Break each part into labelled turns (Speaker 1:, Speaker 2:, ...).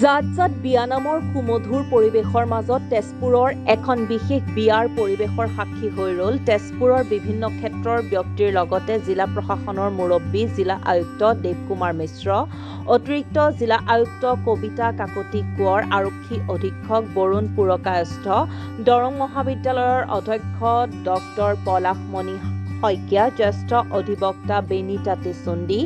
Speaker 1: জাত জাত বিয়া নামৰ সুমধুৰ পৰিৱেশৰ মাজত তেজপুৰৰ এখন বিশেষ বিয়াৰ পৰিৱেশৰ সাক্ষী হৈ ৰল তেজপুৰৰ বিভিন্ন ক্ষেত্ৰৰ ব্যক্তিৰ লগতে জিলা প্ৰশাসনৰ মুৰব্বী জিলা আয়ুক্ত দেৱকুমাৰ মিশ্ৰ, অতিৰিক্ত জিলা আয়ুক্ত কবিতা কাকতি কোঁৱৰ, আৰক্ষী অধীক্ষক বৰুণ পুৰকায়স্থ, দৰং মহাবিদ্যালয়ৰ অধ্যক্ষ ডক্টৰ পলাশমণি শইকীয়া, জ্যেষ্ঠ অধিবক্তা বেনিতা টিচুণ্ডি,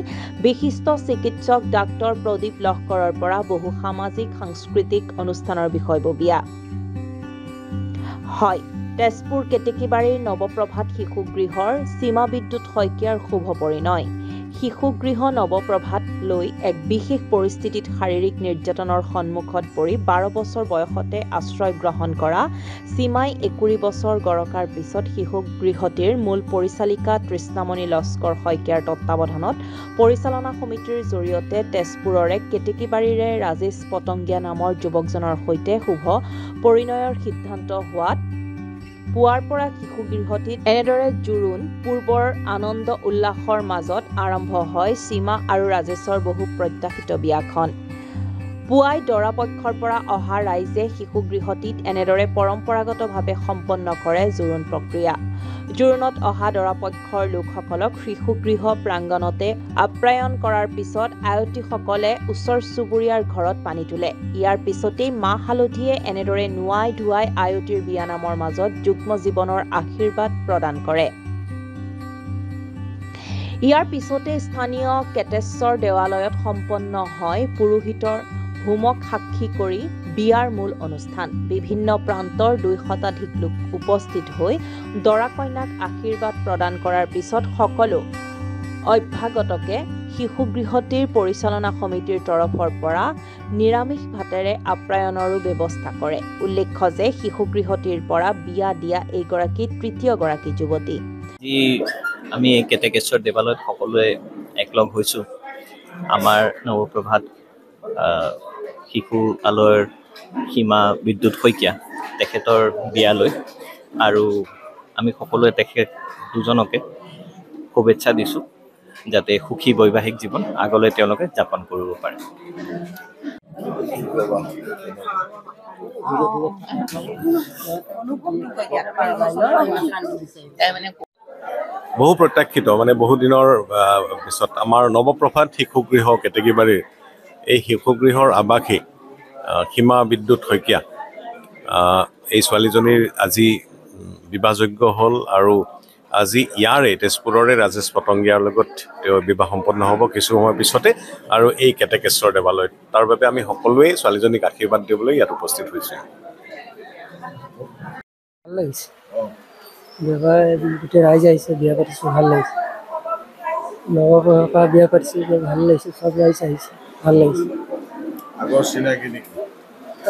Speaker 1: বিশিষ্ট চিকিৎসক ডাক্তৰ প্ৰদীপ লহকৰৰ পৰা বহু সামাজিক সাংস্কৃতিক অনুষ্ঠানৰ বিষয়ববীয়া। হয়, তেজপুৰ কেতেকীবাৰীৰ নৱপ্ৰভাত শিশুগৃহৰ সীমা বিদ্যুৎ শইকীয়াৰ শুভ পৰিণয়। শিশুগৃহ নৱপ্ৰভাত লৈ এক বিশেষ পৰিস্থিতিত শাৰীৰিক নিৰ্যাতনৰ সন্মুখত পৰি 12 বছৰ বয়সতে আশ্ৰয় গ্ৰহণ কৰা সীমাই 21 বছৰ গৰকাৰ পিছত শিশুগৃহটিৰ মূল পৰিচালিকা তৃষ্ণামণি লস্কৰ শইকীয়াৰ তত্বাৱধানত পৰিচালনা সমিতিৰ জৰিয়তে তেজপুৰৰে কেতেকীবাৰীৰে ৰাজেশ পটংগীয়া নামৰ যুৱকজনৰ সৈতে শুভ পৰিণয়ৰ সিদ্ধান্ত হোৱাত পুৱাৰ পৰা শিশুগৃহটিত এনেদৰে জোৰোণ পূৰ্বৰ আনন্দ উল্লাসৰ মাজত আৰম্ভ হয় সীমা আৰু ৰাজেশৰ বহু প্ৰত্যাশিত বিয়াখন। পুৱাই দৰা পক্ষৰ পৰা অহা ৰাইজে শিশুগৃহটিত এনেদৰে পৰম্পৰাগতভাৱে সম্পন্ন কৰে জোৰোণ প্ৰক্ৰিয়া। জোৰোণত অহা দৰা পক্ষৰ লোকসকলক শিশুগৃহ প্ৰাংগণতে আপ্যায়ন কৰাৰ পিছত আয়তীসকলে ওচৰ চুবুৰীয়াৰ ঘৰত পানী তোলে। ইয়াৰ পিছতেই মাহ হালধিয়ে এনেদৰে নোৱাই ধুৱাই আয়তীৰ বিয়া নামৰ মাজত যুগ্ম জীৱনৰ আশীৰ্বাদ প্ৰদান কৰে। ইয়াৰ পিছতে স্থানীয় কেতেশ্বৰ দেৱালয়ত সম্পন্ন হয় পুৰোহিতৰ হোমক সাক্ষী কৰি বিয়াৰ মূল অনুষ্ঠান। বিভিন্ন প্ৰান্তৰ 2 শতাধিক লোক উপস্থিত হৈ দৰা কন্যাক আশীৰ্বাদ প্ৰদান কৰাৰ পিছত সকলো অভ্যাগতকে শিশুগৃহটিৰ পৰিচালনা সমিতিৰ তৰফৰ পৰা নিৰামিষ ভাতেৰে আপ্যায়নৰো ব্যৱস্থা কৰে। উল্লেখ্য যে শিশুগৃহটিৰ পৰা বিয়া দিয়া এইগৰাকী তৃতীয়গৰাকী যুৱতী।
Speaker 2: আমি কেতেকেশ্বৰ দেৱালয়ত সকলোৱে একলগ হৈছোঁ আমাৰ নৱপ্ৰভাত শিশু আলয়ৰ সীমা বিদ্যুৎ শইকীয়া তেখেতৰ বিয়ালৈ, আৰু আমি সকলোৱে তেখেত দুজনকে শুভেচ্ছা দিছোঁ যাতে সুখী বৈবাহিক জীৱন আগলৈ তেওঁলোকে যাপন কৰিব পাৰে।
Speaker 3: বহু প্ৰত্যাশিত বহু দিনৰ পিছত আমাৰ নৱপ্ৰভাত শিশুগৃহ কেতেকীবাৰীৰ এই শিশুগৃহৰ আৱাসী সীমা বিদ্যুৎ শইকীয়া, এই ছোৱালীজনীৰ আজি বিবাহযোগ্য হ'ল আৰু আজি ইয়াৰে তেজপুৰৰে ৰাজেশ পটংগীয়াৰ লগত তেওঁ বিবাহ সম্পন্ন হ'ব কিছু সময় পিছতে, আৰু এই কেতেকেশ্বৰ দেৱালয়ত। তাৰ বাবে আমি সকলোৱে ছোৱালীজনীক আশীৰ্বাদ দিবলৈ ইয়াত উপস্থিত হৈছোঁ।
Speaker 4: ভাল লাগিছে, গোটেই ৰাইজ আহিছে, বিয়া পাতিছোঁ, ভাল লাগিছে। নৱপ্ৰভাৰ পৰা বিয়া পাতিছোঁ, ভাল লাগিছে, চব ৰাইজ আহিছে, ভাল লাগিছে।
Speaker 3: আগৰ চিনাকি নেকি?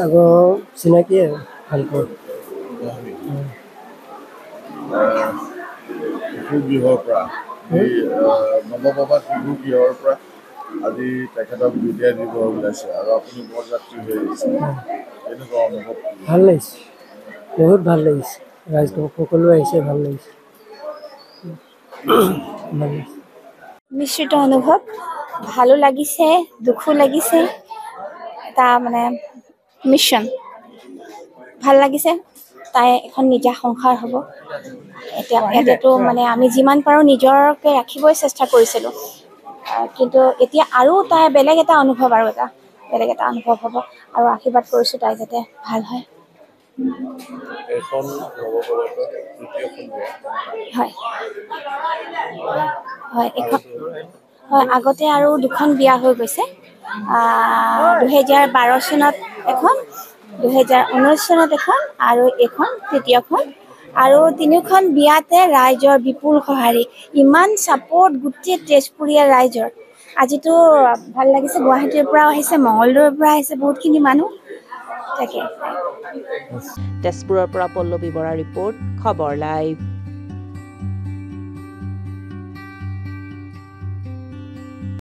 Speaker 4: আগৰ চিনাকিয়ে ভালকৈ।
Speaker 3: শিশুগৃহৰ পৰা নৱপ্ৰভাত শিশুগৃহৰ পৰা আজি তেখেতক বিদায় দিব ওলাইছে আৰু আপুনি বৰযাত্ৰী হৈ আহিছে, কেনেকুৱা অনুভৱ?
Speaker 4: ভাল লাগিছে, বহুত ভাল লাগিছে, ৰাইজ সকলো আহিছে, ভাল লাগিছে।
Speaker 5: মিশ্ৰিত অনুভৱ, ভালো লাগিছে, দুখো লাগিছে, এটা মিশ্ৰণ। ভাল লাগিছে, তাই এখন নিজা সংসাৰ হ'ব। এতিয়াতো আমি যিমান পাৰোঁ নিজৰকে ৰাখিবই চেষ্টা কৰিছিলোঁ, কিন্তু এতিয়া আৰু তাই বেলেগ এটা অনুভৱ হ'ব, আৰু আশীৰ্বাদ কৰিছোঁ তাই যাতে ভাল হয়। হয়, আগতে আৰু 2খন বিয়া হৈ গৈছে। 2012 চনত এখন, 2019 চনত এখন, আৰু এইখন তৃতীয়খন। আৰু 3খন বিয়াতে ৰাইজৰ বিপুল সঁহাৰি, ইমান ছাপোৰ্ট গোটেই তেজপুৰীয়া ৰাইজৰ। আজিতো ভাল লাগিছে, গুৱাহাটীৰ পৰাও আহিছে, মঙলদৈৰ পৰা আহিছে বহুতখিনি মানুহ। তাকে
Speaker 1: তেজপুৰৰ পৰা পল্লৱী বৰাৰ ৰিপৰ্ট, খবৰ লাইভ।